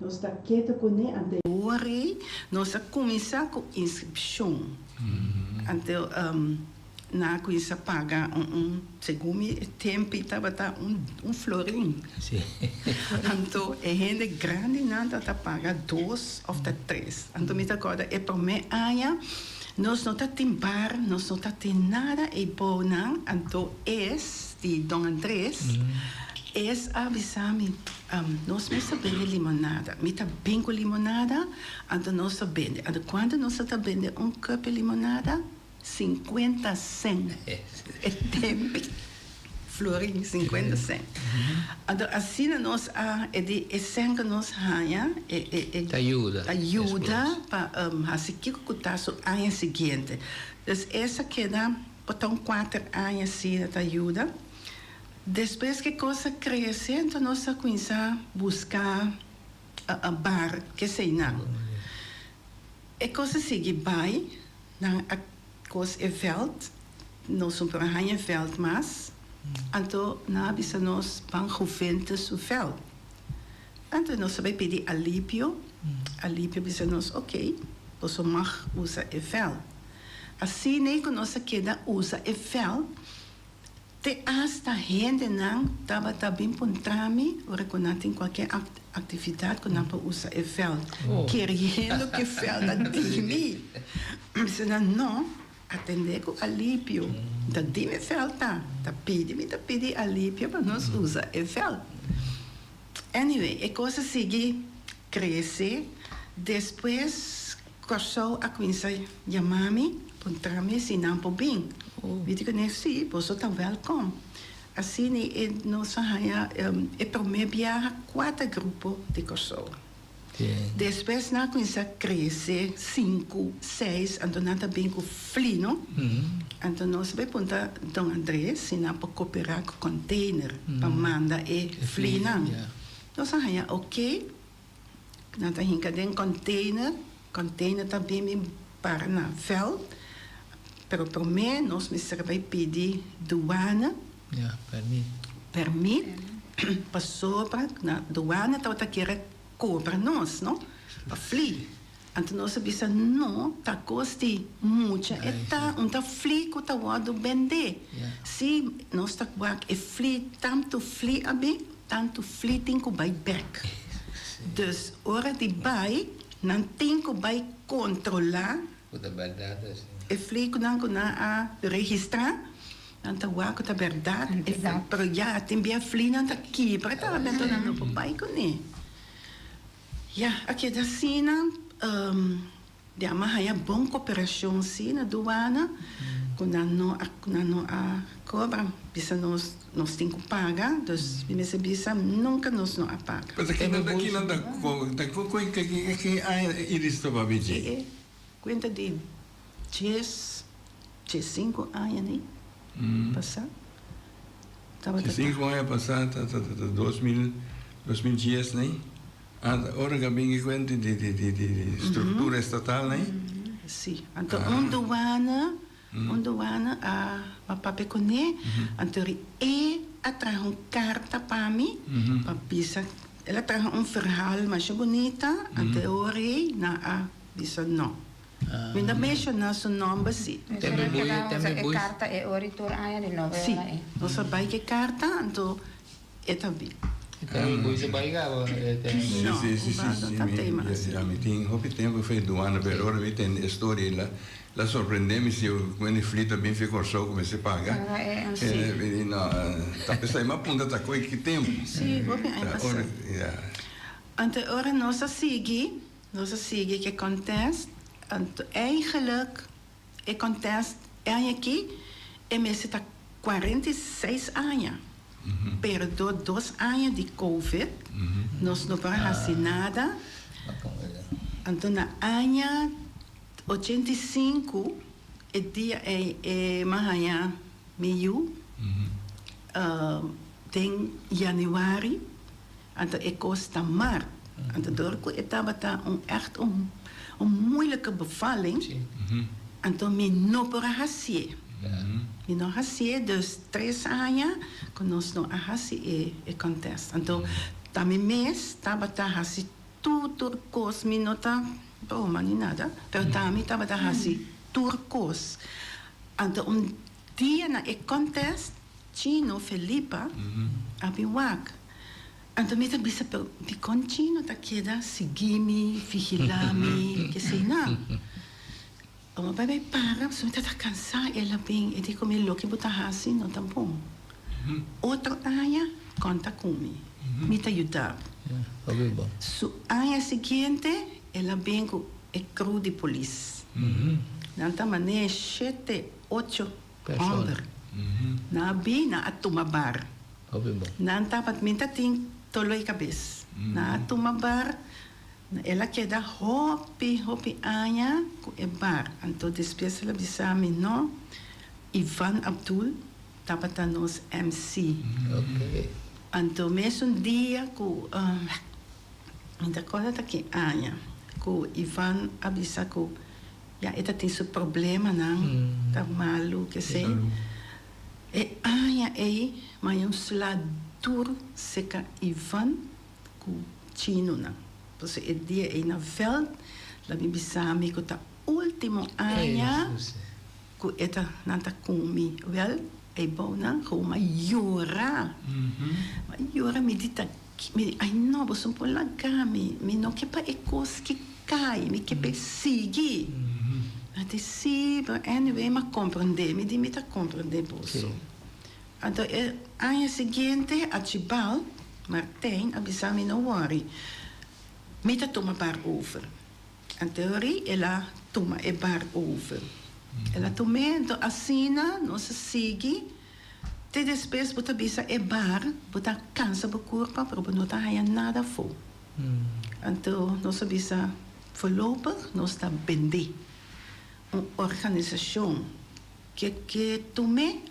nós está quieto com ele ante ore nós a começar com inscrição ante na coisa paga segundo tempo estava florim Sì. então é gente grande nada tá paga 2 ou 3 então me acorda é para mim aia nós não tá tem bar nós não tá tem nada e bom não então de Dom Andrés avisar-me nós não sabemos limonada me tá bem com limonada então nós sabemos quando nós tá vendo copo de limonada 50 cent é tempo florim 50 cent então assim nós é sempre nós ganha Ajuda para assim que o ano seguinte então essa queda botam 4 anos assim te ajuda depois que coisa cresce então nós começamos a buscar a bar que sei não é coisa sigue vai na coisa é veld nós somos para ganhar veld mas então na bisa nós van juventus o veld então nós vai pedir alívio bisa nós ok você mag usar o veld assim nem que nós queda usa o veld te hasta gente não estava também pontrami ora quando tem qualquer atividade que não pode usar o veld querendo que o veld adime mas não atender com alívio da dime falta da pedi alívio para nós usar o veld anyway a coisa sigue crescer depois começou a começar chamar-me pontrami se não pode bem weet ik niet zie, você está welkom. Assim, nós é para mim viajar 4 grupos de Kosovo. Depois, na coisa crescer 5, 6, então nós também com flino. Então nós vamos apontar Dom Andrés, se não para cooperar com container, para mandar flina. Nós ok, nós temos container também para na veld. Pero por mim, nós me vai pedir douana. Permit. Passou para na douana, tá querendo cobrar nós, não? Para flee. Então nós sabemos não, tá custe muito. Tá flee que tá wado vender. Se nós tá é flee, tanto flee abi, tanto flee tem que vai back. Dus hora de vai, não tem que vai controlar. E flico dan a registrar dan te waken te verdad pero ja tem bia flina ta kibra ta bento na no pai ko ni ja aqui da sina de ama haya bom cooperação sim na douana quando não a cobra bisa nós tem que pagar dus bisa bisa nunca nós não a paga mas aqui não da que iris to babiji cuenta de 5 anos, né? Passar. 5 anos passar, 2010, né? Agora que bem que conta de estrutura estatal, né? Sim. Então, douana a papecone, então traz carta para mim, para bisa. Ela traz verhaal mais bonita, então na bisa não. Quindi mencionar seu nome sim. A carta é oritora de novela. Sim, não sabe que carta, então é também. Tem coisa barriga já me tem houve tempo foi do ano pero agora me tem história lá surpreendeu-me se eu quando flita bem ficou só comecei a pagar tá pensando mas punta tá coi que tempo sim houve então agora nós sigue que acontece eigenlijk ik contest aqui e me está 46 anos perdeu 2 anos de Covid nós não vamos nada então na ano 85 o dia é mais meio tem januari então é costa mar então door estava echt moeilijke bevalling. Então, me não para hacer. Me não hacer, dus 3 anos, que nós não hacer e contest. Então, também mês, estava a hacer turcos, mi nota, Roma ni nada, pero también estaba así, turcos. Entonces, dia na e contest, Chino, Felipa, abiwak. Então, me bisa pero di con Chino ta queda sigimi, vigilami, que sei na. O bebê para, se me tá cansar, ela bem, e digo me lo que botar assim, não tá bom. Outro aia conta comigo, me tá ajudar. Okay, bom. Su aia seguinte, ela bem com e cru de polícia. Nanta mané 7, 8 homens. Na bi na atumabar. Okay, bom. Nanta pat minta ting toloi cabeça. Na atumabar, ela queda hopi aia com e bar. Então depois ela bisami no Ivan Abdul tapata nos MC. Okay. Então mesmo dia com ainda coisa tá aqui aia com Ivan abisa com ja eta tem seu problema não tá malu que sei e aia mas um sladur seca Ivan com Chino não você é dia na veld la bibisami com tá último aia com eta nanta comi wel é bom não com maiora medita ai no você pode largar me não que para ecos que cai me que persegue até se anyway mas compreender me dimita compreender bolso então ano seguinte a Chibal Martin avisar-me não worry me tá toma bar over a teoria ela toma e bar over ela toma então assina não se segue te depois bota bisa e bar bota cansa o corpo para não tá aí nada for então nós bisa voorlopig nós está vender uma organização que tome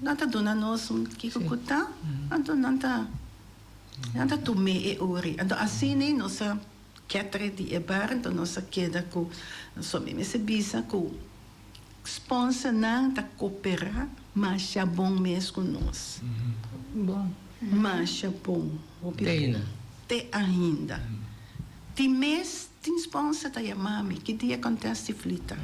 nada dona nós que cuta então nada tome e ori então assim nós quer de e bar então nós queda com só me se bisa com sponsor não tá cooperar mas é bom mesmo com nós. Bom. Mas é bom. Tem, Tem ainda. Tem mês, tem sponsor da mami, que dia acontece flita.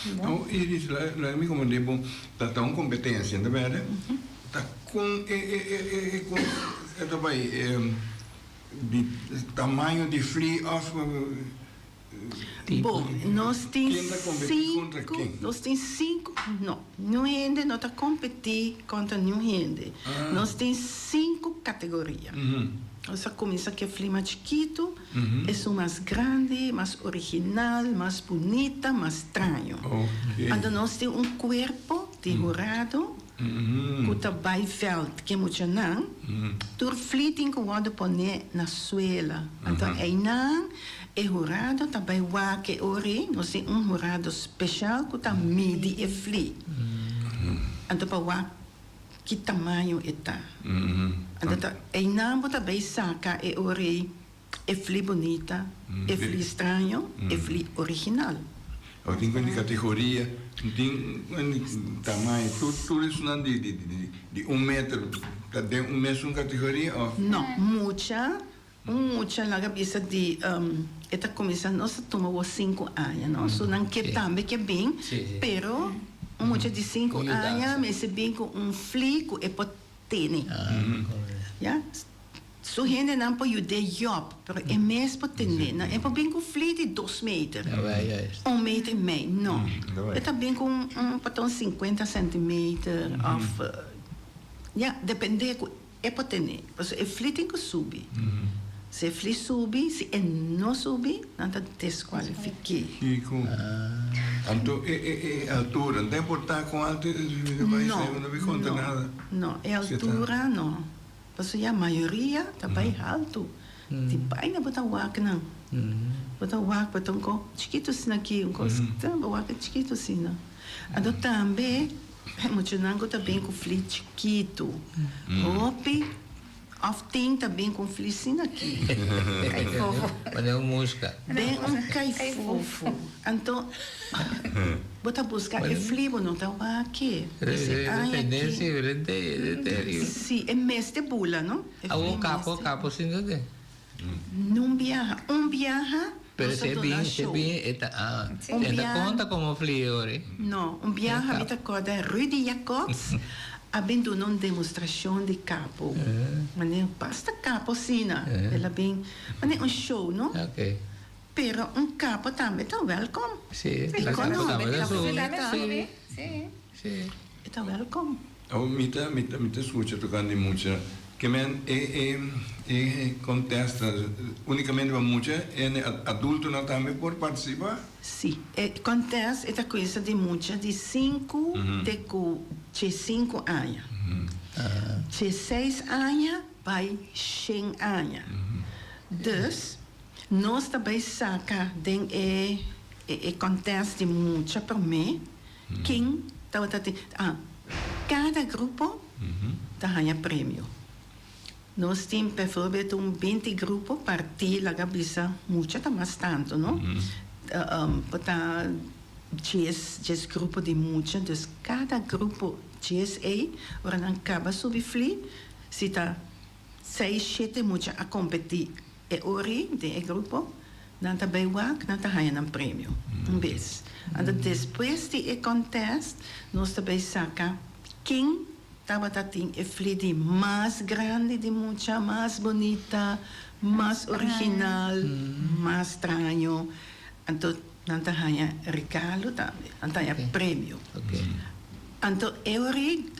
Então, Iris, lá me como de bom, tá tão competência, não é? Tá com tá vai de tamanho de free off. Bom, nós temos 5, não gente não está competir contra nenhum gente. Nós temos 5 categorias. Nós começa que é flima chiquito, é o mais grande, mais original, mais bonita, mais estranho. Então nós temos corpo de jurado, que está by veld, que é muito não, tur fleeting que pode pôr na suela. Então é não é jurado também que ori nós temos jurado especial que está midi e fli então para que tamanho está então é não também saca e ori e fli bonita e fli estranho e fli original tem uma categoria tem tamanho tudo isso não de 1 metro tem uma mesma categoria não mucha la cabeça de esta comissão nossa tomou 5 anos não so não que também que bem pero mucha de 5 anos mas bem com flico e potene já so gente não pode ajudar job pero é mesmo potene não é bem com flico de 2 metros 1 metro e meio não é também com patão 50 centímetros of já depende é potene porque é flico tem que subir se fli subi, se não subi, não está desqualificado. Então, é altura, não tem importar com altura, não me conta nada. Não, é altura, não. Porque a maioria está bem alto. De pai não botar wak, não. Botar wak, botar chiquito assim aqui, wak chiquito assim, não. Então, também, muito não também com fli chiquito. Opi, tem também com flicina aqui. Cai fofo. Olha o música. Bem cai fofo. Então, bota buscar e flibo não tá aqui. Dependência, sim, é mês de bula, não? O capo sim não tem. Não viaja. Viaja. Pero se show. bien, esta viaje. conta como fliore. Não, viaja, me acorda Rudy Jacobs, havendo uma demonstração de capo. Mas basta capo, sim, ela bem, mas show, não? Ok. Pero capo também está welcome. Sí, la capo conozco, también la la sube. Sí. Sí. Sí. Está welcome. Me escucha tocando mucho. Que men contesta unicamente para mucho, en adulto no también por participar. Sim, acontece essa coisa de muita de 5 de 5 anos. De 6 anos vai 100 anos. Dus, nós também saca den acontece de muita para mim. Quem cada grupo ganha prêmio. Nós temos, bijvoorbeeld, 20 grupos, partir lá gabisa, muito, tá mais tanto, não? Botar 10 grupos de muito, então cada grupo 10 ora não acaba subir, se tá 6, 7 muito a competir, ori de grupo, não tá bem wak, não tá ganhando um prêmio, vez. Então, depois de contest, nós também saca quem Tabatating é flidi mais grande de mucha, mais bonita, mais original, mais estranho. Então, não tem regalo também, não tem prêmio. Então, eu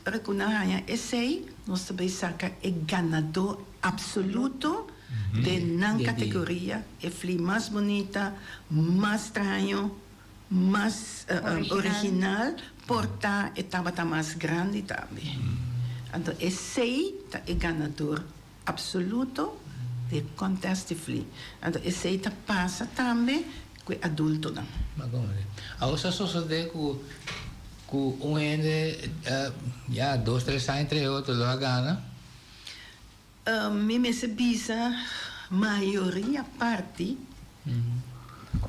reconheço esse, nós também saca é ganador absoluto de na categoria, é fli mais bonita, mais estranho, mais original. Porta estava mais grande também. Então, esse é ganador absoluto de contest de fli. Então, esse passa também com adulto. Mas como é? A outra sucede com ende já 2, 3 anos entre outros lá gana. Me se bisa maioria parte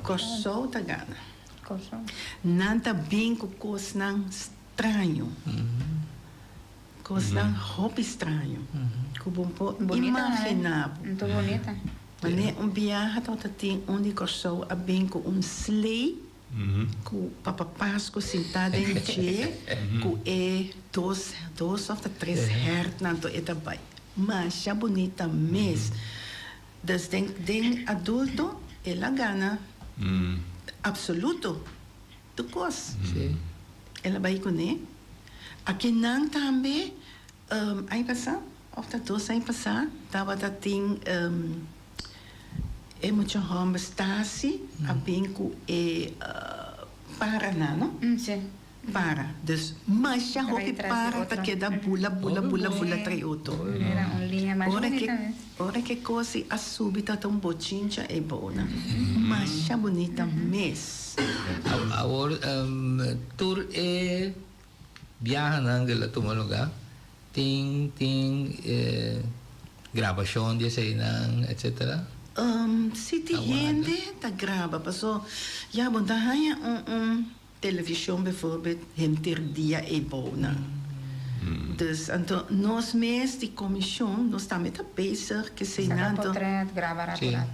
corsou da gana. Nanta bem com coisa estranho. Coisa hobby estranho. Como imaginável. Muito bonita. Mas viagem tem onde corsou a bem com sleigh, com papapás com sentado em tchê, com dois ou três hertz, nanto é também. Mas já bonita mesmo. Dus den adulto, ela gana. Absoluto. Tu coisa. Ela vai com ele. Aqui não também, aí passar, ou tá 2 anos passar, tava tem muito homem Stasi, a bem com Paraná, não? Sim. Para. Dus, mas já houve para, tá que dá bula, trai outro. Era uma linha mais bonita mesmo. Ora que coisa a súbita tão botinha é boa, mas já bonita mesmo. Agora, tour é viaja naquela toma lugar, tem gravação de cena, etc. Se tem gente tá grava, passou, já bom tá televisão, bijvoorbeeld, dia é boa. Dus, então, nós mesmos de comissão, nós estamos bezig, que se não...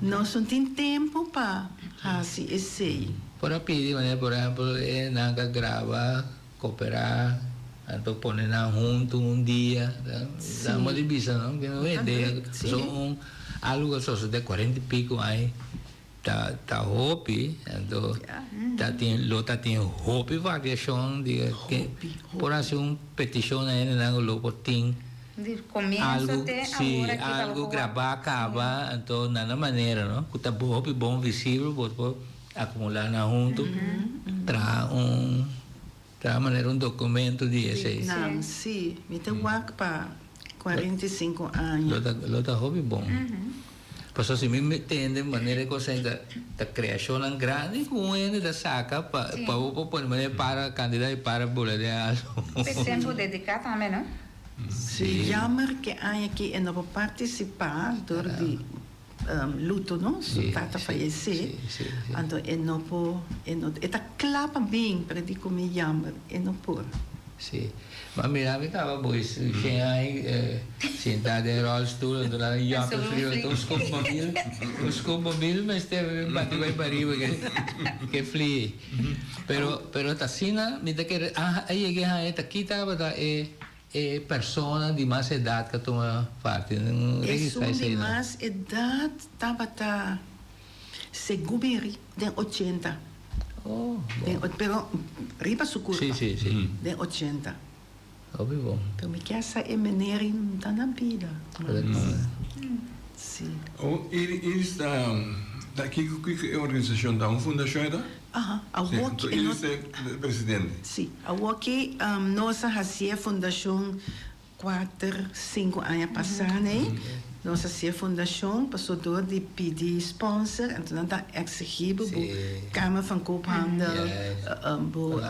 Nós não temos tempo para fazer esse. Por exemplo, nanga grava, cooperar, então põe na junto dia, dá uma divisa, não? Que não é ideia, são algo só de 40 e pico aí. Tá hobby, então tem hobby variação de que por assim petição aí não logo tem algo gravar acaba então na maneira não que tá hobby bom visível pode acumular na junto tra maneira documento de esse não sim me tem work para 45 anos lo hobby bom. Pues si me meten de manera que da criação grande com ele da saca para para candidato para boleto de algo. Tempo dedicado também, não? Sim. Jammer que há aqui e não vou participar door de luto, não? Se tata falecer, então e não tá clapa bem para de comer jammer e não por. Sì, ma mira, mi cava poi se hai sentado in rolstoel en dan ja frio un scopomobil me steve batti vai parivo che flie. Pero tassina mi da che aí che ha eta kita bata persona di más edad que toma parte. Es de más edad, estaba segubiri de 80. Oh, pero riba su curva. Sì. De 80. Ovvio. Pero mi casa è menere in vida. Sì. Oh, iris da que organização da fundação da? Aha, iris é presidente. Sì, aqui nossa hacia fundação 4-5 anos passados. Nossa hacia fundação passou de pedir sponsor, então está exigido por Câmara van Koophandel,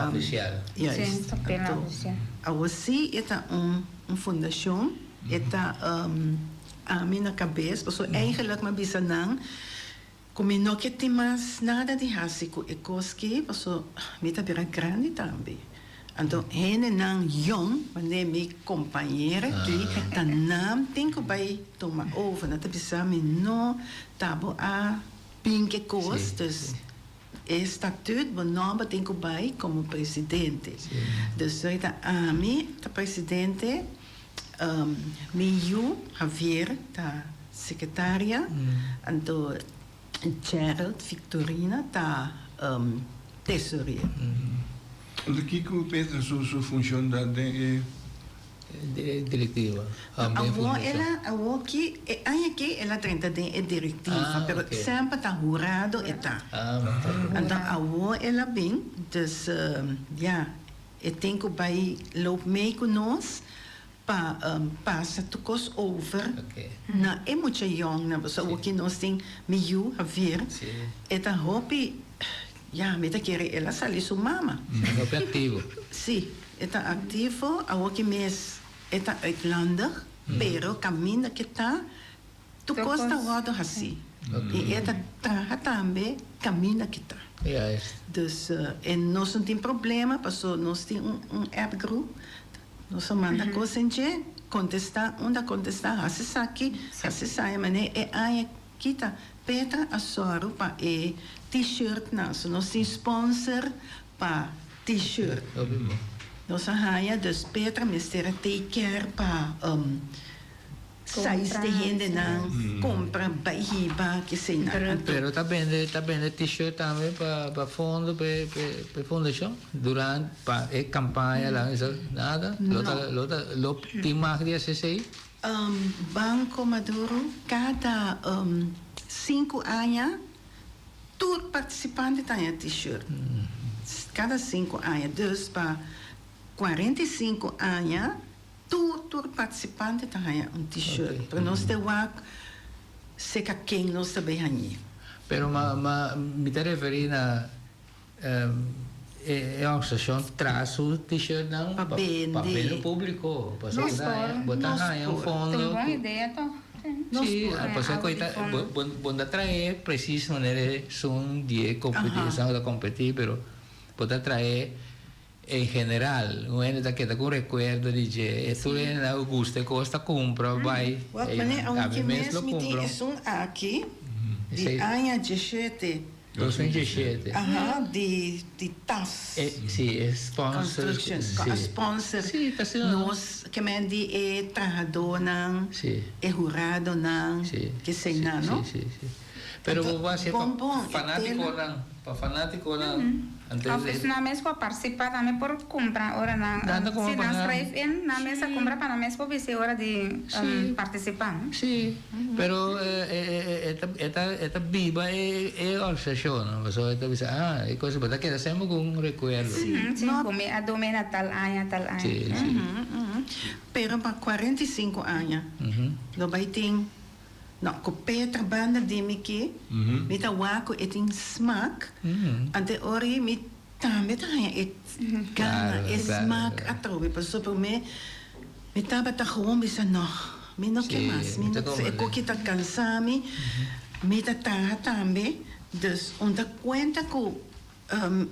oficial. Sim, pela oficial. Assim, é uma fundação, é a minha cabeça, passou eigenlijk maar bisa não, como não que tem mais nada de rásico, é coisa que passou, me tá bem grande também. Então, hene nang jong, wanneer mijn companheren, die dan naam tinko bij toma over, dat bisa me no tabo a pinke koos, dus é statuut benomen tinko bij como presidente. Dus zo da ami, da presidente, Miyu Javier, da secretaria, anto Gerald Victorina, da tesourier. De que pensa sua função da direttiva. Aqui ela trenta de diretiva, pero sempre está jurado e tá. Então a avó ela bem, dus eu tenho que vai loop mee com nós para passar tudo over. Na é muito jong, na pessoa que nós tem Miyu Javier, eta hopi. Ja, met keren ela sali su mama. Op activo. Sí, está activo, ahora que mes está uitlandig, pero camina que está, tu costa wado assim. E eta traga também camina que está. Dus en nós não tem problema, passou nós tem app group, nós manda coisa em que contestar, onde contestar, assim sabe, assim sai, mas é aí kita Petra Asoro para t-shirt naso. Nós temos sponsor para t-shirt. Nós haya dus Petra mistera take care para size de gente não compra bahiba que sei nada. Pero tá bem t-shirt também para fundo, para fundação durante para campanha lá isso nada. Lo timar dia se Banco Maduro cada 5 anos todo participante tem t-shirt. Cada 5 anos, dus para 45 anos, todo participante tem t-shirt. Para nós ter se quem nós também ganha. Pero me te referi na a organização traz o t-shirt não para o público, para botar em fundo. Tem boa ideia, então. Sì, poi coita buona trae preciso manera son 10 competizioni da competir, pero può trae in general, non è da che da un recuerdo di che e tu in Augusto costa compra vai e a me lo compro. Sono aqui di anni 17. 2017. di TAS. Sì, è sponsor. Sponsor. Sì, nós que mendi é trajador não, é jurado não, que sei não, não? Sì. Pero vou ser fanático não. Office na mesa participar também por comprar hora na. Se nas três na mesa comprar para na mesa por ser hora de participar. Sì, pero esta viva è organização, pessoa esta bisa é coisa para que sempre com um recuerdo. Sim, como a domena tal ano. Sim. Pero para 45 anos, lo vai ter não, com Petra banda de Miki, me tá waco e tem smaak, ante ori me também tem gana e smaak atrove, passou por me tá bata gewoon bisa não, me não que mais, me não é que tá cansado me tá também, dus onda conta com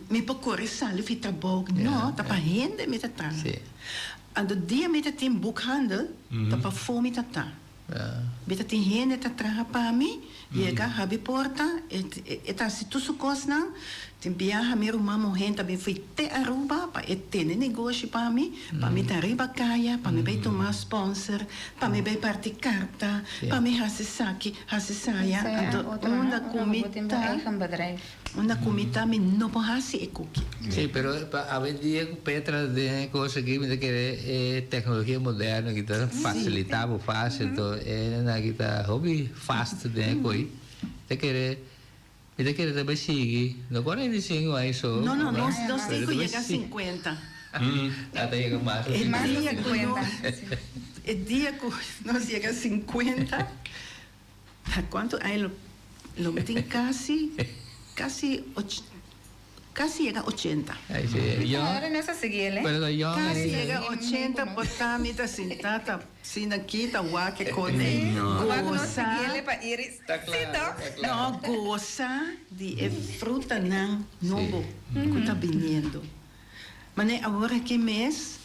mi pokore salve tabok no tapa hende met ta en de dia met het in boekhandel tapa fo met ta met het in hende ta traha pa mi Llega, habi porta, se tu su cosna, te viaja mi mamo gente, ben fui te Aruba, pa tene negócio pa mi ta riba kaya, pa mi bei tomar sponsor, pa mi bei parti carta, pa mi hasi saki, hasi saya, una comida mi no po hasi e cookie. Sí, pero a veces Petra de cosas que me quiere tecnologia moderna que está facilitava fácil, então é na que tá hobby fast de coisa. Te querer também seguir. Não 45 aí só. Não, nós temos que chegar a 50. Até chega mais. El día que nós chega a 50, quanto aí lo tem casi llega a 80. Ahora no se sigue, ¿eh? Casi llega a 80, botamita sentata, sin aqui, tá que cone. Goza. No, goza de fruta não novo que tá vindo. Mas agora que mês,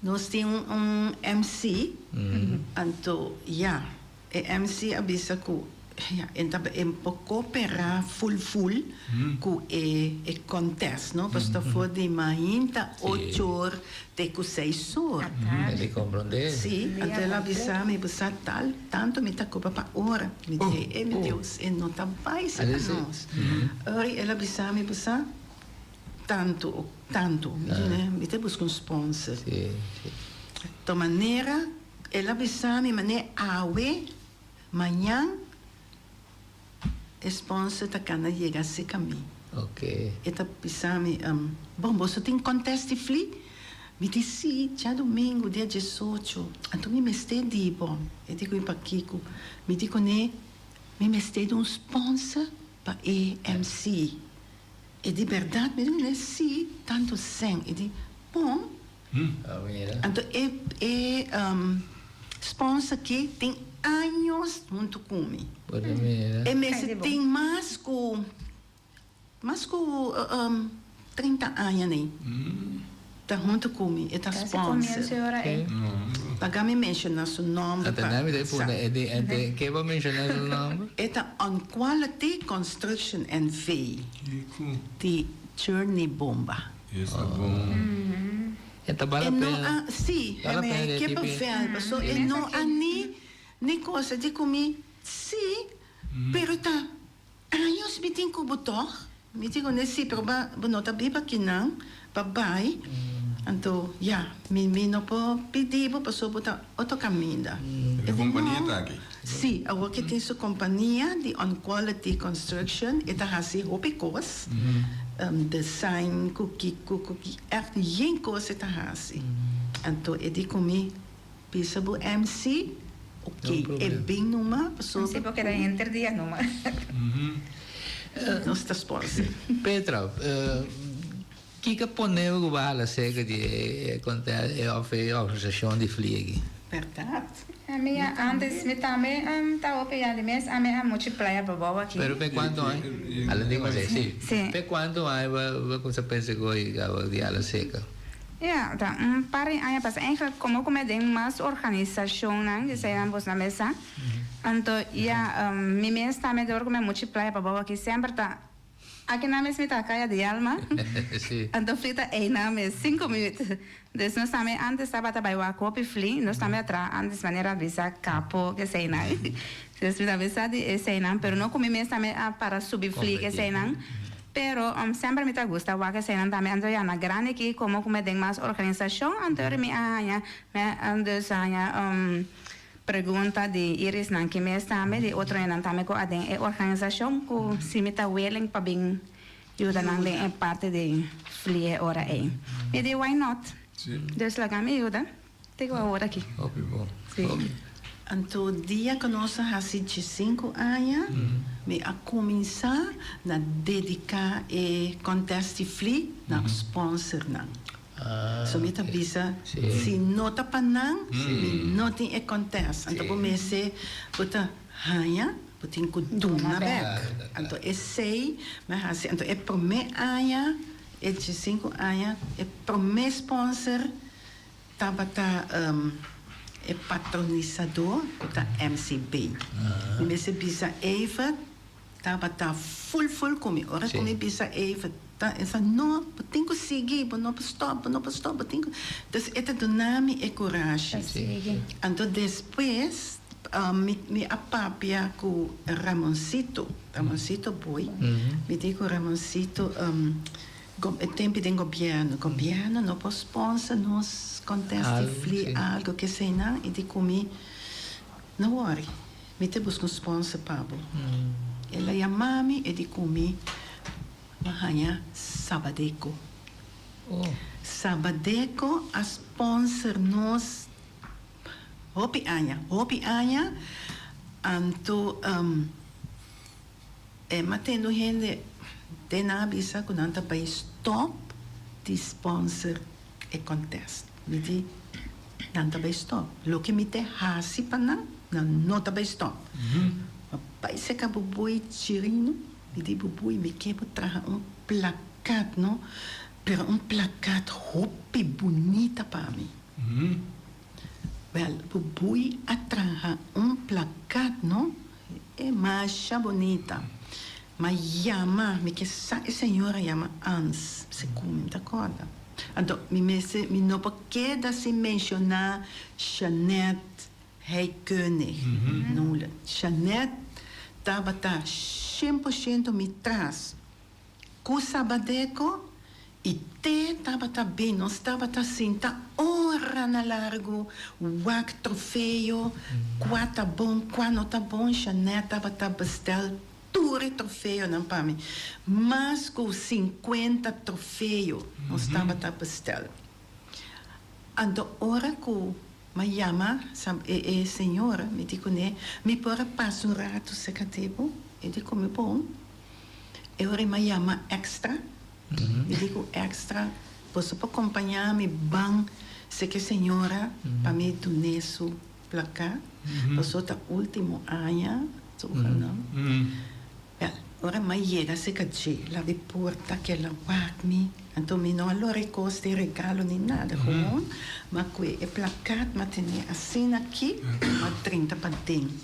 nós temos MC, então, MC avisa que en coopera full com e contest, no? Basta for de mainta 8 horas de 6 horas. Ele compreende? Sim, até ela avisar me buscar tanto me tá copa para hora. Me diz, meu Deus, e não tá mais a nós. Ora ela avisar me buscar tanto, me te busca sponsor. Sim. De maneira, ela avisar me maneira awe, manhã sponsor da cana chega a ser caminho. Ok. Eta pisami, bom, você tem contest de fli? Me disse, já domingo, dia 18, então me mestei de bom. Eu digo para Kiko, me digo, né, me mestei de sponsor para EMC. E de verdade, me digo, né, sim, tanto sem. Eu digo, bom, então sponsor que tem anos junto comigo. E me tem mais que 30 anos, né? Tá junto comigo, e tá sponsor. Pagar-me mencionar seu nome. Até não me dei que vou mencionar seu nome? É tá On Quality Construction and Fee. De Journey Bomba. Isso é bom. Então vale a pena. Sim, é que perfeito. E não há nem coisa de comer. Sim, pero tá. Anos me tem que botar. Me digo, né, sim, pero não tá bem para que não. Bye. Então, me não pode pedir para pessoa botar outro caminho. A companhia está aqui? Sim, agora que tem sua companhia de On Quality Construction, e tá assim, hopicos. Design, cookie, echt geen coisa tá assim. Então, eu digo comigo, pisabo MC, ok, é bem numa pessoa. Sim, porque era entre dia numa. Nós está sponsor. Petra, que poneu o bala seca de a organização de flieg? Verdade. A minha antes me também tá operando mês a minha multiplier para boa aqui. Pero pe quando hay, além de coisa, sim. Pe quando hay, você pensa que a diala seca? Ja, dan paar jaar pas eigenlijk kom ook met een mas organisatie die zijn bos na mesa. Então, mi mes também dor como multiplier para boa que sempre tá aqui na mesa me tá caia de alma. Sim. Então, frita na mesa 5 minutos. Dus nós também antes estava trabalhando a copy fli, nós também atrás antes maneira visa capo que sei não. Dus frita visa de sei não, pero não comi mes também para subir fli que sei não. Pero sempre me gusta que se não também ando na grande aqui como tem mais organização então me antes pergunta de Iris não que me também de outro não também com a organização que se me tá willing para bem ajuda não é parte de flie ora aí me de why not dus lá me ajuda tenho a hora aqui sim. Então, dia que nós fazemos 5 anos, me a começar a dedicar e conteste fli na sponsor não. So me avisa se não tá para não, me não tem e conteste. Então, comecei botar hanha, Putin ku duna back. Então, é sei, mas assim, então, é pro me aia, é de 5 anos, é pro me sponsor, tava é patronizador, que tá MCB. E me se bisa Eva, tava full comigo. Ora comigo bisa Eva, essa não, tem que seguir, não stop. Então, é do nome e coragem. Então, depois, me apapia com Ramoncito boy, me digo Ramoncito, é tempo de governo não pode sponsor, nos conteste algo que sei não, e digo comigo, não worry, me te busco um sponsor, Pablo. Ela chama-me e digo comigo, Mahanya Sabadeco. Sabadeco, a sponsor nos Hopi Anya, anto matendo gente de na bisa com nanta para stop de sponsor e contest. Me di nanta para stop. Lo que me te hasi pa na nota para stop. Pai se ka bubui chirino, me di bubui me quebo traja placat, no? Pero placat hopi bonita para mim. Well, bubui atraja placat, no? É mais bonita. Mas chama, me que a senhora chama Ans, se come, tá corda? Então, me não pode se mencionar Jeanette Heikönig. Não, Jeanette estava 100% me traz. Com Sabadeco, e estava bem, nós estava assim, hora na largo, o troféu, quatro bom, quando não tá bom, Jeanette estava bestel tudo troféu, não para mim, mas com 50 troféus, nós estava bestel. Então, hora que me chama, a senhora, me diz, me pode passar rato secativo, e digo, me bom, eu me chama extra. Me digo extra, posso acompanhar-me bem, se que a senhora, para me doar seu placar, posso estar último ano, não? Ora, mas chega se que lá de porta que ela guarda-me, então me não alô recoste regalo nem nada, mas que é placar, mas tem assim aqui, mas 30 para dentro.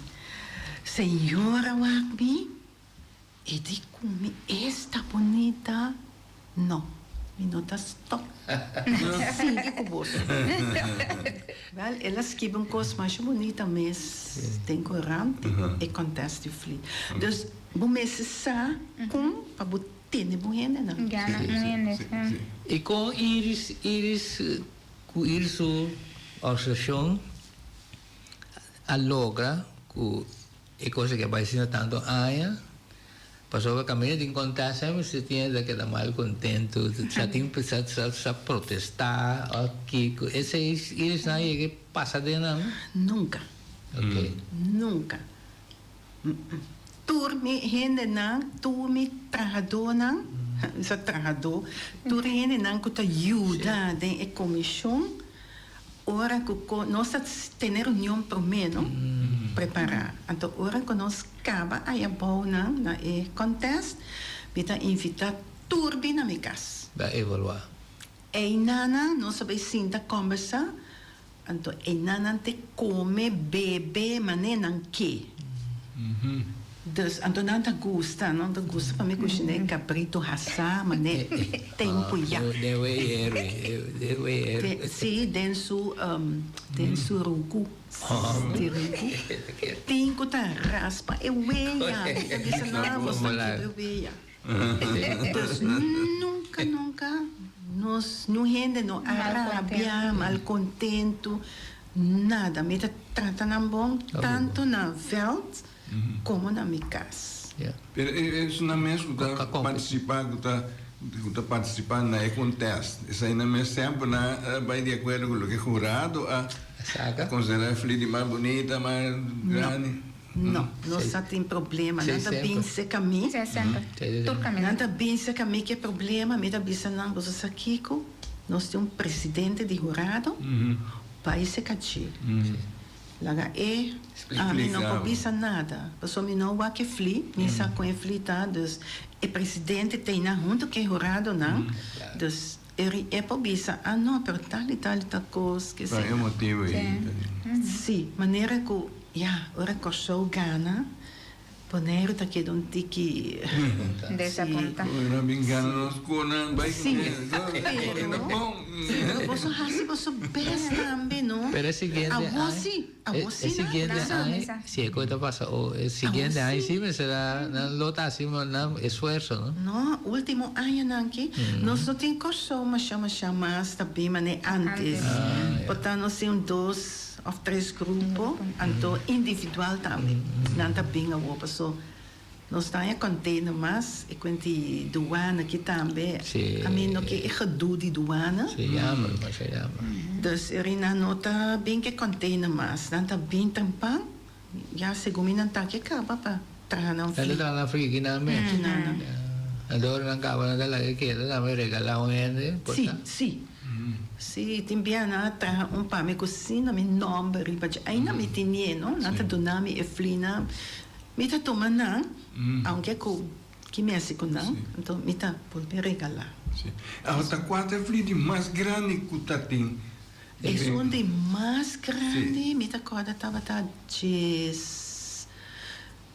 Senhora guarda-me, e digo, esta bonita. Não, me nota stop. Siga com você. Well, elas escrevem coisas mais bonitas, mas tem corante e acontece de frio. Então, você sabe como para botar de boa, não? E com Iris, a associação, a logra, que coisa que vai ser tanto aia. Passou a caminho de encontrar sempre se tinha daquela mal contento, já tinha pensado a protestar aqui. Esse eles não é que passa de não? Nunca. Ok. Nunca. Turmi gente não, turmi trabalhador não, só trabalhador. Turmi gente não que te ajuda em comissão. Ora que nós temos reunião para menos preparar. Então, ora que nós acaba a bom na contest, kita invitar turbi na minha casa. Vai evaluar. E nana nós sabemos sinta conversa. Então, e nana te come bebe maneira que. Dus, então não te gusta para mim cozinhar cabrito assar, mas tempo já. Sim, dentro rugu. Tem que estar raspa, é weia. Disse não, você é weia. Dus nunca, nós não rende no Arábia, mal contento, nada. Me tratam bom tanto na veld como na minha casa. Isso não é mesmo que está participando na contest. Isso aí não é sempre vai de acordo com o que é jurado a considerar a filha mais bonita, mais grande. Não, nós não tem problema. Nada bem se caminho. Nada bem se caminho que é problema. Me dá bisa não, você aqui nós temos presidente de jurado, país se cachi. Laga a mim não cobiça nada. Pessoal, me não vai que fli, me sabe com fli tá, dus o presidente tem na junto que jurado não, dus ele é cobiça, não, pero tal coisa que é motivo aí. Sim, maneira que, ora que sou gana, poner tá que não tem que Dessa ponta. Não me engano, nós conan, vai sim, é bom. Você hasi você best também, não? Pero el siguiente año, siguiente año, si es que pasa, o el siguiente año sí me será lo hacemos esfuerzo, ¿no? No, último año nanki, nós não tem coisa mas chama também, mas antes. Portanto, nós temos 2 ou 3 grupos, então individual também. Não também a outra pessoa. Nós estamos contentes, mas e quando douana aqui também, a mim não que é gedoe de douana. Se llama, mas se llama. Dus er is nota bem que contém mas não tá bem tampão. Já segundo não tá que acaba para trazer não Ele está na friki na me. Agora não acaba na lá que ele dá me regalar um ende. Sim. Sim, tem bem na tra pa me cocina me nome riba. Ainda me tinha, não? Não tá dona me eflina. Me tá tomando não. Aunque que me assim com não. Então me tá por me regalar. Sim. A outra quarta é fli mais grande que o tatim. É onde mais grande, me acorda estava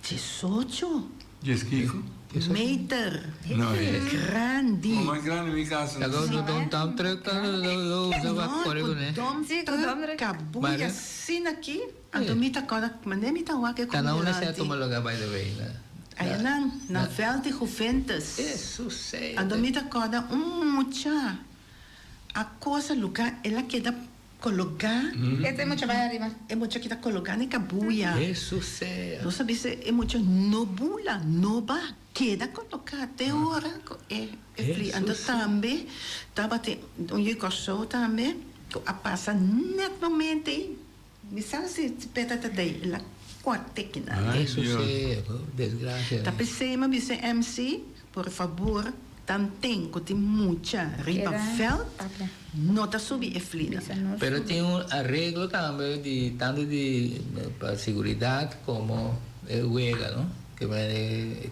18 Kiko? meter. Não, é Grande. o mais grande em casa. Agora não dá tão trecando, não dá para né? Cabuia assim aqui, então me acorda, mas nem me tá o que Cada um certo uma lugar by the way, né? Aí não, na veld de Juventus. Isso sei. Então me acorda mucha. A coisa lugar, ela queda colocar. Este é muito para arriba. É muito que tá colocando em cabuia. Isso sei. Não sabe se é muito nobula, noba, queda colocar até hora. É frio. Então também, estava um coçou também, a passa netamente. Me sabe se peta daí, ela corta aqui na. Isso sei, desgraça. Tá pensando, me dice MC, por favor, tem que tem muita riba veld, não tá subir flina. Pero tem arreglo também de tanto de para seguridade como juega, ¿no? Que é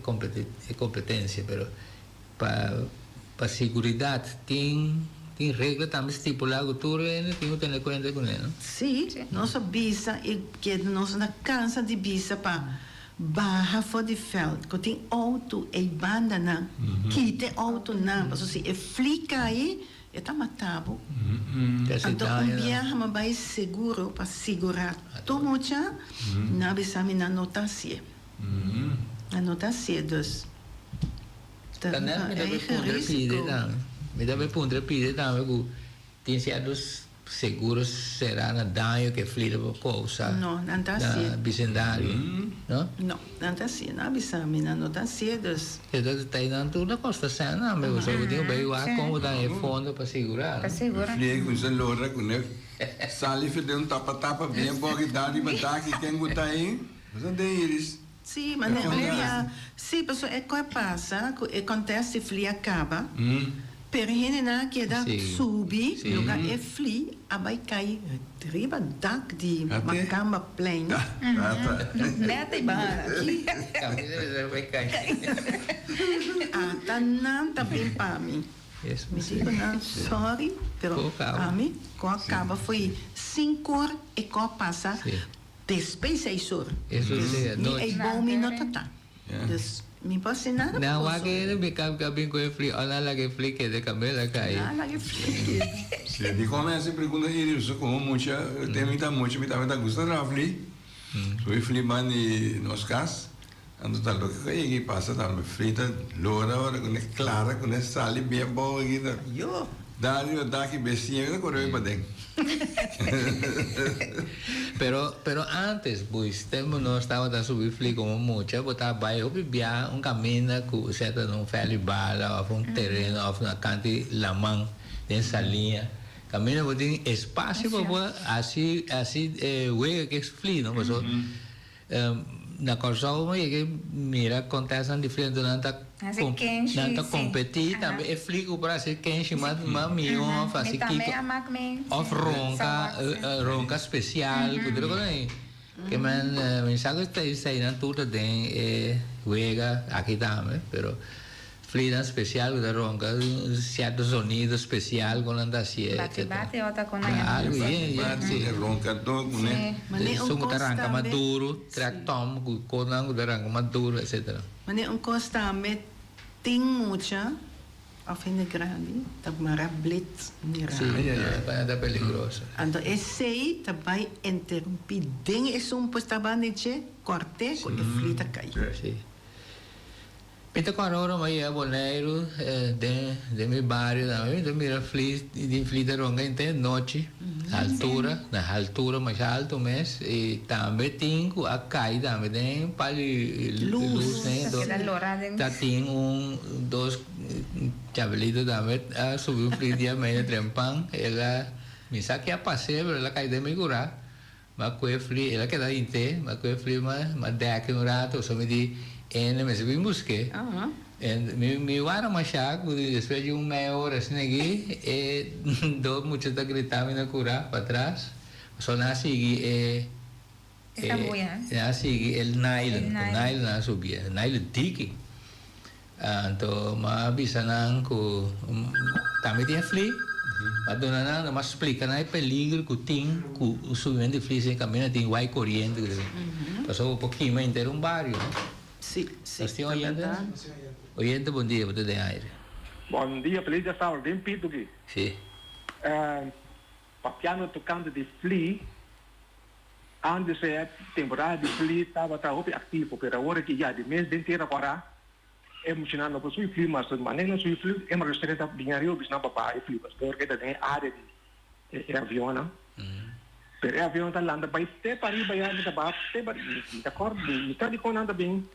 competência, pero para seguridade tem regra também estipulada que tu tem que ter conta com ele, não? Sim, nossa bisa e que nós na cansa de bisa para barra for de veld, que tem auto e banda na, que tem auto na, mas se é flica aí, é tá matado. Então viaja mas vai seguro para segurar todo mundo, na bisa me na notacia. A notacia dos. Canal me deve pondre pide também. Me deve pondre pide também que tem certos seguros será na danho que flira por causa. Não, não tá assim. Na bicendário, não? Não, não tá assim. Na bisa me na notacia dos. Então está aí tudo na costa sana, mas você vai ter bem lá como dá em fundo para segurar. Para segurar. Flieg com essa loura com ele. Sali fez tapa bem porque dá de batar que quem botar aí. Mas não tem eles. Sim, mas não. Sim, pessoal, é que passa, acontece flia acaba. Perhene na que dá subir, lugar é fli, vai cair riba dak de macamba plane. Meta e barra. Vai cair. Tá não tá bem para mim. Me digo não, sorry, pero a mim com acaba foi 5 e com passa. Depois é isso. Isso é. Não é bom minuto tá. Me passa nada. Não, aqui ele me cabe com o frio. Olha lá que frio que de cabelo cai. Ah, lá que frio. Se de começa a pergunta ele isso como muita tem muita gosta da fli. Foi fli mani nos cas. Ando tal do que passa tal me frita loura hora com clara com sali bem boa aqui da. Yo. Dario daqui bestinha que correu para dentro. Pero antes, pues, no estaba tan subir fli como mucha, botaba baixo, vivia caminho que certa não faz bala, ou terreno, ou uma cante lamang, nessa linha. Caminho botin espaço para assim wega que fli, não, mas na Corsol que mira acontece diferente durante Hace quente, nanta sim. competir, Aham. também é flico para ser quente, mas mio, fazer Também que a Macme. of ronca especial, kudero ko na que man sabe que está aí na tudo tem juega aqui também, pero flida especial da ronca certo sonido especial com anda assim, Bate outra com claro, Bate, roncador, né? Sumo taranga maduro, track tom, conang taranga maduro, etc. Mas um costa met ting mucha, of in de grande, tak mara blitz nira. Sim, é peligroso. Ando esse também interrompi. Ding is pues tabaneche corte com e flita cai. Sim. Então, quando eu me ia boneiro de meu bairro, eu me de flita ronga em noite, na altura mais alto mês, e também tenho a caída, também tem para luz, né? Tá tem dois chavalitos também a subir flita meio trempang, ela me sabe que a passeio, ela cai de me curar, mas com a flita, ela queda em té, mas com a flita, mas daqui rato, só me diz mas eu vim buscar. Me vara machaco, depois de meia hora assim aqui, dou muito da gritar me na curar para trás. Só nasci nasci el nylon na subia, nylon tiki. Então, mas bisa nang ko também tinha flea. Mas dona nang mas explica na peligro que tem o subimento de flea sem caminho tem vai corrente. Passou um pouquinho mais inteiro bairro. Sim, sim. Nós temos oyente, bom dia, você tem aire. Bom dia, feliz de sábado, bem pito aqui. Sim. Papiano tocando de Flea, antes a temporada de Flea estava ativo, mas agora que já de mês inteiro agora, emocionando para o Flea, mas de maneira que o Flea é uma restaurante de dinheiro, mas não para o Flea, porque tem área de avião, não? Pero o avião está lá, vai ter para ir, vai ter para ir, de acordo, está de conta bem,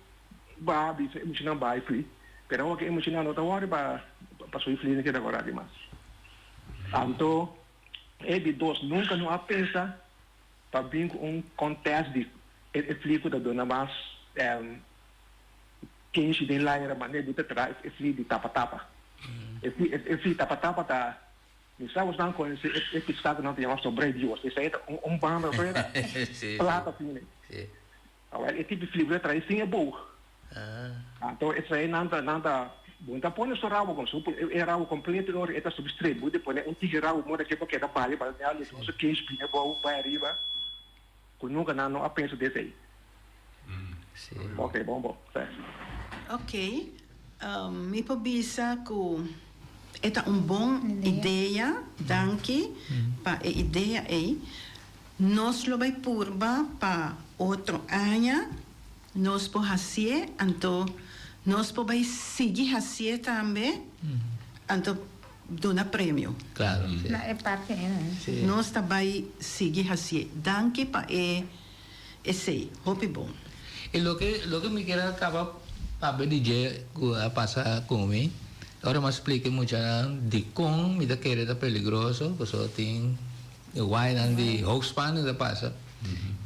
vai emocionando para o Flea. Pero ako emocionado na hora para o Flea que agora demais. Então, de dois nunca não há pensa para vir com contest de Flea que da dona mas quem se tem lá era maneira de trás Flea de tapa-tapa. Flea tapa-tapa tá me sabe os não conhece episódio não tem mais sobre Deus. Isso aí é banda para plata fine. Agora tipo Flea traz sim é bom. Então, isso aí nada, então põe o rabo com supo, é rabo completo, agora é substrato, depois tigre rabo, mora que porque é da palha, para ali, isso que espinha boa para arriba, que nunca não a penso desse aí. Ok, bom, certo. Ok, me pobisa que é uma boa ideia, danke, para a ideia aí, nós lo vai purba para outro ano. Nós podemos fazer, então nós podemos seguir fazer também, então dar prêmio. Claro. É parte, né? Nós também seguir fazer. Danke para esse, hope bom. E lo que me quero acabar a dizer a passar comigo, agora me explique muito de como me da querer peligroso, porque só tem o wine de hoogspan da passa.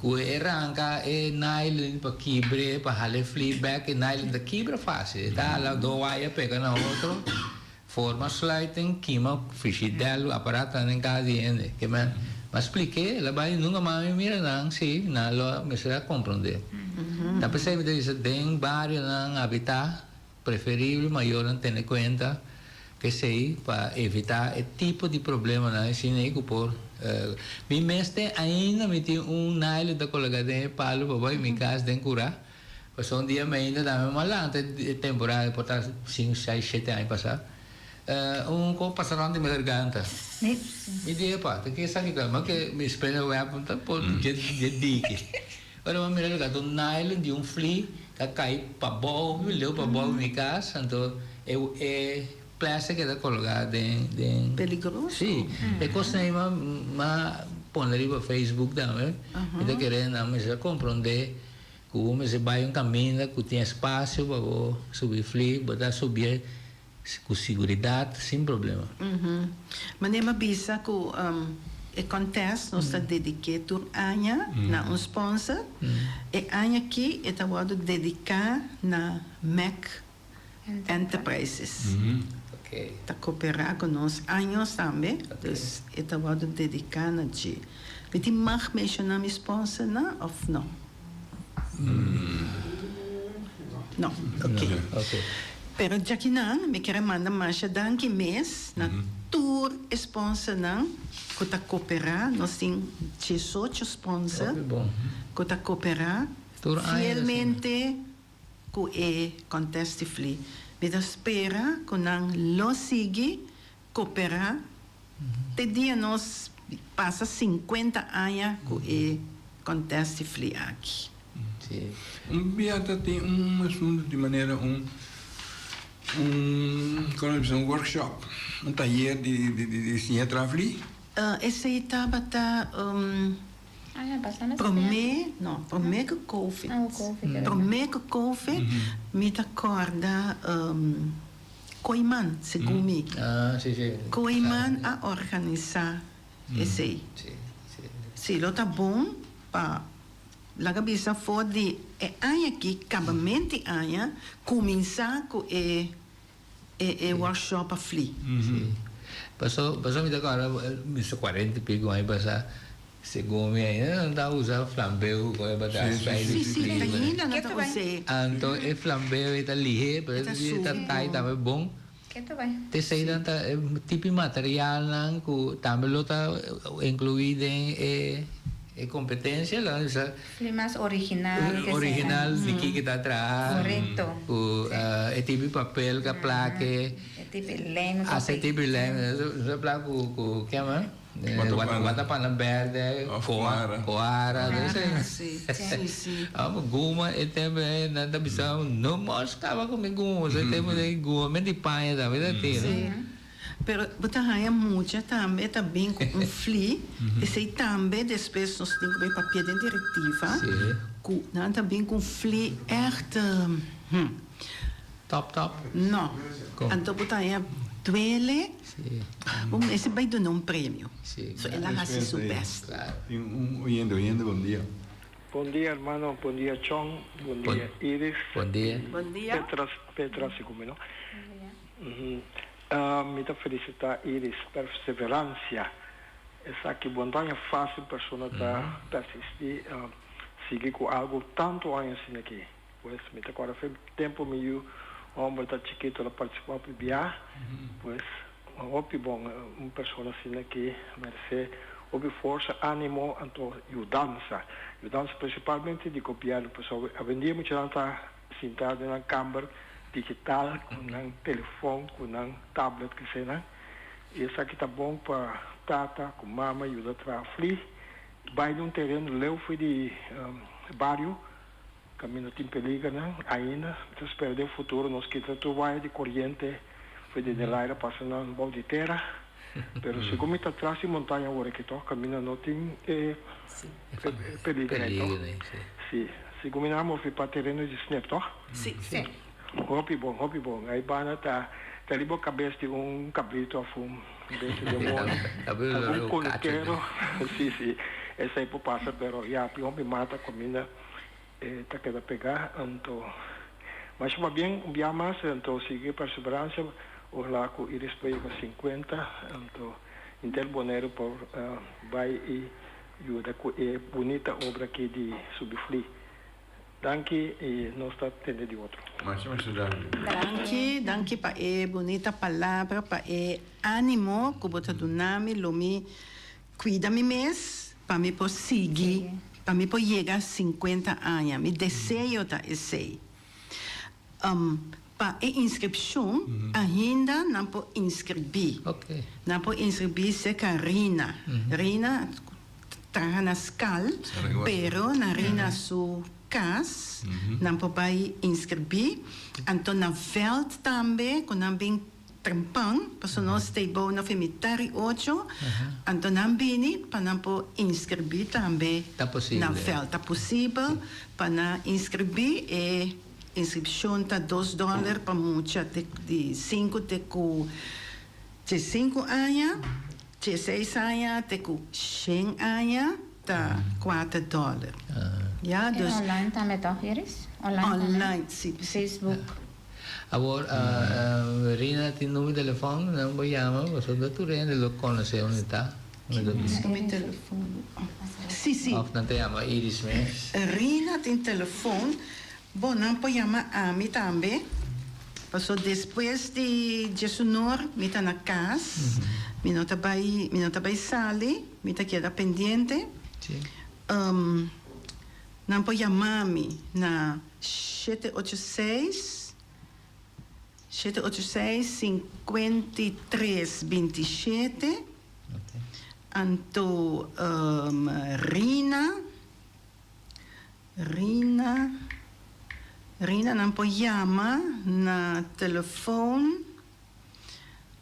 Que arranca nylon para quebrar, para haler feedback, nylon da quebra fácil. Tá lá do wire pega na outro, forma sliding, queima frigideiro, aparato em cada dia. Que mas expliquei, ela vai nunca mais mira não, sim, não lo me será compreender. Tá percebendo isso tem vários não habitat preferível, maior não ter conta que sei para evitar esse tipo de problema não, assim por mi mestre ainda me tem nylon da colega de palo para minha casa de curar. Passou dia me ainda dá me malante temporada por estar 5, 6, 7 anos passar. Co passaram de minha garganta. Me deu pá, tem que sair calma que me espera o aponta por de dique. Agora me lembro do nylon de Flea que cai para bol, me leu para bol minha casa, então plástico que está colocado em Peligroso? Sim, é coisa aí mas põe ali para Facebook também, então querendo mas compreender que você vai caminho que tem espaço para subir Flea, para subir com segurança, sem problema. Mas nem me bisa que o contest nós está dedicado a Anya, na um sponsor, e Anya aqui está dedicado na Mac Enterprises. Ok. Tá cooperar com nós anos também. Dus eu vou dedicar a ti. Você mag mencionar minha esposa, não? Ou não? Não, ok. Ok. Pero já que não, me quero mandar mais danke mês na tour sponsor não, que tá cooperar, nós temos 18 sponsor, Ok, bom. que tá cooperar Tour fielmente com o contest fli. Me da espera que não lo siga cooperar. Te dia nós passa 50 anos com o contest fli aqui. Sim. Beata tem um assunto de maneira um workshop, um taller de ciência travli. Esse aí estava Bastante. Promê que couve. Promê que couve, me acorda Coiman, segundo me. Sim. Coiman a organizar esse aí. Sim. Se lo tá bom, para la cabeça for de aia aqui, acabamento aia, começar com o workshop a fli. Passou me agora, me 40 pico aí passar. Segundo me aí, não dá usar flambeu, coisa para dar Sim, ainda não tá usando. Então, é flambeu, está lihe, mas está tai, tá bom. Que tu vai? Te sei tanta tipo de material não que também lo está incluído em competência lá, essa Mais original. original de que está atrás. Correcto. O tipo de papel que plaque, Tipo leno. esse tipo de lã, essa placa o que é mais? Guatapana verde, coara, Sim. guma e também nada bisa não moscava com guma, você tem de guma, mas de panha também da tira. Pero botar raia muita também com fli, esse aí também depois nós temos que ver papel de diretiva, com também com fli echt Top. não. Então botar raia duele. Esse vai dar um prêmio. So ela faz seu best. Tem oyente, bom dia. Bom dia, hermano. Bom dia, Chong. Bom dia, Iris. Bom dia. Petra, segundo, não? Me dá felicitar Iris, perseverança. Essa que bondade é fácil, pessoa da persistir, seguir com algo tanto anos assim aqui. Pois me dá agora foi tempo meio homem da chiquito para participar do BIA, pois óbvio bom, uma pessoa assim aqui merece óbvio força, ânimo, então ajudança principalmente de copiar, pessoal, a vendia muito tanta sentado na câmara digital, com um telefone, com um tablet que seja, e isso aqui tá bom para tata, com mama, ajuda a fli, vai num terreno leu fui de bairro, caminho tem perigo, né? Ainda, então espero no futuro nós que tu vai de corrente, foi de Delaira passando um balde de terra, pero se como está atrás de montanha agora que tô caminho não tem perigo, né? Sim, se combinamos foi para terreno de snap, tô? Sim. Hobby bom. Aí bana tá ali boa cabeça de cabrito a fumo, dentro de um conequeiro, sim. Essa aí passa, pero já homem mata comida, tá querendo pegar, então, mas vai bem, um mais, então seguir perseverança, o lá com Iris foi com 50, então interboneiro por vai e ajuda com a bonita obra aqui de Subfli. Danke e nós está tendo de outro. Danke para a bonita palavra, para o ânimo que você dá me, me cuida me mês, para me seguir, para me chegar a 50 anos. Me desejo da esse. Para a inscrição, ainda não pode inscrever. Ok. Não pode inscrever se Rina. Rina está na escola, pero na Rina sua casa, não pode inscrever. Então, na veld também, quando não vem trampang, porque nós temos na cemiteri 8, então não vem para não pode inscrever também. Está possível. Na veld, está possível para inscrever e inscrição está $2 para muita de 5 de 5 anos, de 6 anos, de 100 anos, está $4. Ja, dus online também, toch, Iris? Online, sim. Facebook. Agora, Rina tem número de telefone, não vou chamar, você da Turene, lo conhece onde está. Meu telefone. Sim. Of não te chama Iris mesmo. Rina tem telefone. Bom, não pode chamar a mim também. Passou depois de Jesunor, me está na casa. Me não está bem sali, me está queda pendente. Sim. Não pode chamar-me na 786-5327. Anto Rina não pode chamar na telefone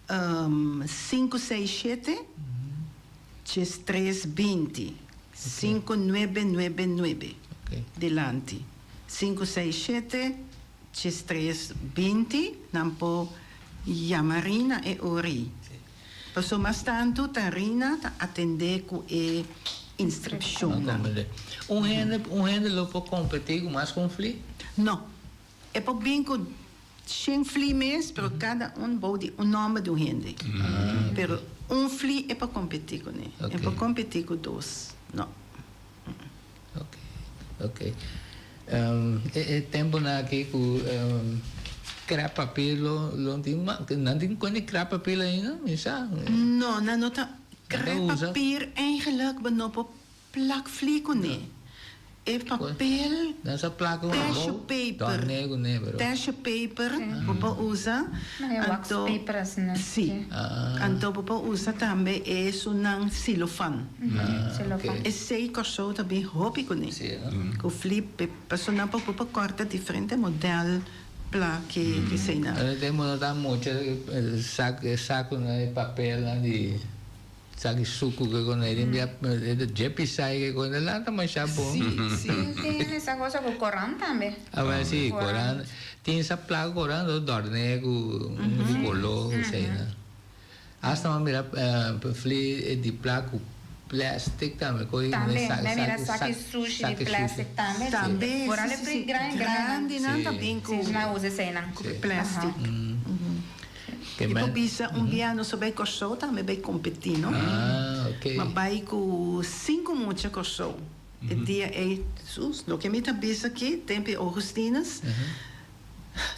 567-320. 5999. Okay. Delante. 567-320. Não pode chamar Rina e Ori. Passou mais tanto, a Rina atender com a instrução. Rende lo può competir com mais conflito? Não. É para bem com sem fli mesmo, mas cada pode nome do rende. Pero fli é para competir com ele. Okay. É para competir com dois. Não. Ok. Tempo na aqui com criar papel, não tem quando criar papel ainda, sabe? Não, não está. Criar papel eigenlijk benopen plak fli com ele. É papel. Nessa placa tissue paper. Tissue paper, para usar. Wax paper assim. Sim. Então para usar também é sunang silofan. E sei que sou também hobby com ele. Com flip, personal para cortar diferente modelo placa que sei na. Temos notado muito saco de papel de sabe suco que com ele já pisai que com ele lá também sabão. Sim, tem essa coisa com Coran também. Ah, sim, Coran. Tem essa placa Coran do dornego, de color, sei lá. Hasta uma mira fli de placa plástico também, coi mira saque sushi de plástico também. Também. Por ali é grande, não também com não usa sei não. Plástico. E depois bisa dia não souber coxou também vai competir, não? Ok. Mas vai com 5 muitas coxou. E dia é sus, lo que me tá bisa aqui, tempo Augustinas.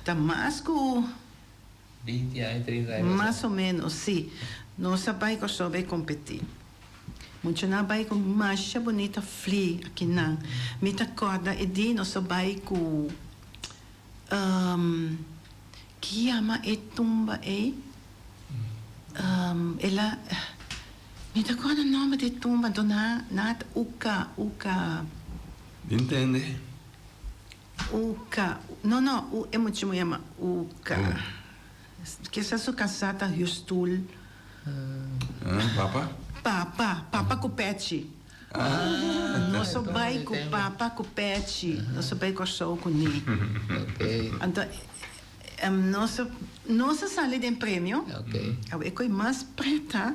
Tá mais com 20 anos, 30 anos. mais ou menos, sim. Nossa vai coxou vai competir. Muito na vai com macha bonita fli aqui não. Me tá corda e dia nossa vai com que chama e tumba ela me dá qual o nome de tumba dona nat uka Entende? não é muito chama uka que essa sua casata Houston papa com pet nosso bai com papa com pet nosso bai com show com ni então nossa sala de prêmio, é coisa mais preta,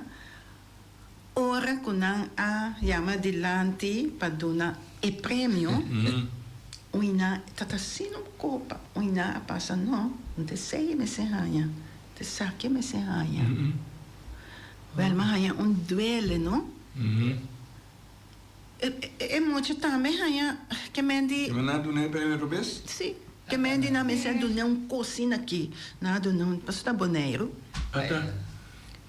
ora que não a chama delante para dar o prêmio, uina tata sino copa, uina passa não te sei me se hanha, te saque me se hanha, well mas hanha duelo, não? É muito também hanha que mendi. Mas nada não é prêmio Rubens? Sim. Que mendi na mesa do não cocina aqui, nada não, mas está boneiro.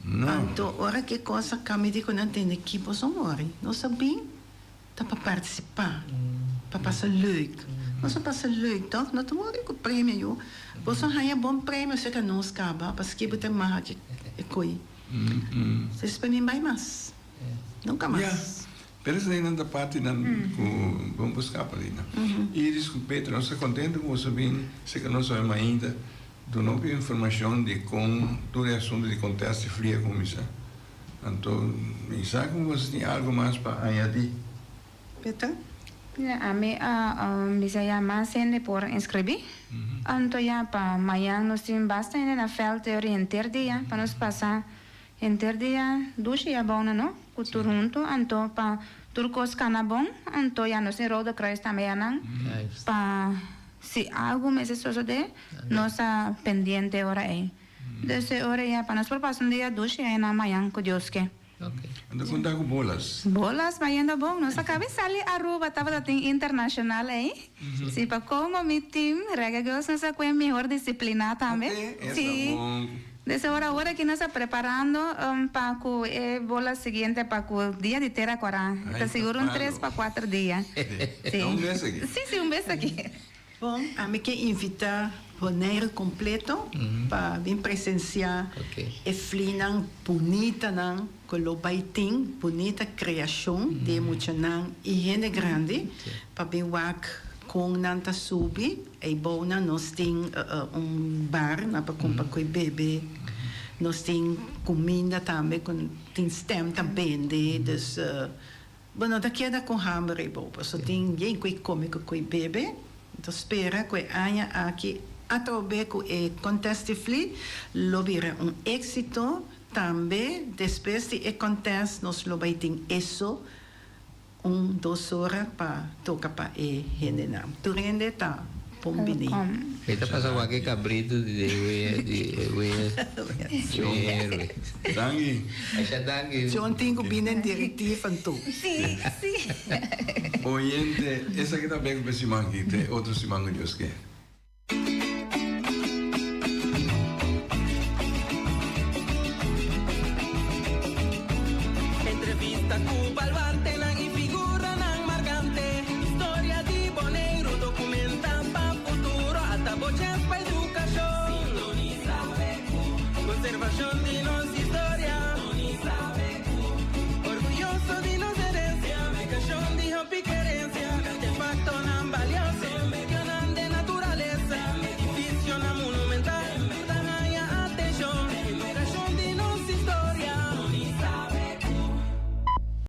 Não. Então, ora que coisa que me digo não tem equipe só morre, não sabia, tá para participar, para passar leuk, não só passar leuk, toch? Não tomou com prêmio, você ganha bom prêmio se que não escapa, para que você mais que é coi. Vocês para mim vai mais, nunca mais. Pero essa aí não da parte não vamos buscar para ali, não. E desculpe, não está contente com você bem, se que não sabemos ainda, do não tem informação de como todo o assunto de contexto fria como isso. Então, me sabe como você tem algo mais para añadir? Peter? A mim me chama sempre por inscrever. Então já para amanhã nós temos bastante na feld de orientar dia para nos passar dia duas é bom não? Cultur junto, então para turcos cana bom, então já nós em Roda Cruz também não? Para Sí, algo meses eso de no está pendiente ahora ahí. Desde ahora ya para nosotros pasa un día duche en la mañana con Dios que. Okay. Anda contar com bolas. Bolas vayendo bom, nossa cabeça ali Aruba estava tem internacional aí. Se para como mi team, regagos nossa com melhor disciplina também. Okay, Sim. bom. Desde ahora que nós está preparando para a bola seguinte para o dia de terra agora. Está seguro 3 para 4 dias. É um mês aqui. Sim, um mês aqui. Bom, a mim quer invitar Bonaire completo para vir presenciar Okay. e flinan bonita nan com o baiting, bonita criação de muito nan e gente grande para vir wak com nanta subi e bona nós tem bar na para comprar com bebê. Nós tem comida também com tem stem também de dus bueno da queda com hambre e boba só tem quem come com bebê. Então espera que aña aqui através que conteste fli lobira éxito também depois de conteste nós lobiting isso 2 horas para tocar para gente tu rende tá pombini Kita pasa pakai cabrito de Dangi. Essa dangue. John tenho bem diretivo então Sim, sim. Oyente, essa que tá bem com esse mangue, tem outro simango Deus que. Entrevista cu balbante nang ifigura nang markante. Historia di Bonaire, dokumenta pa futuro at voces pa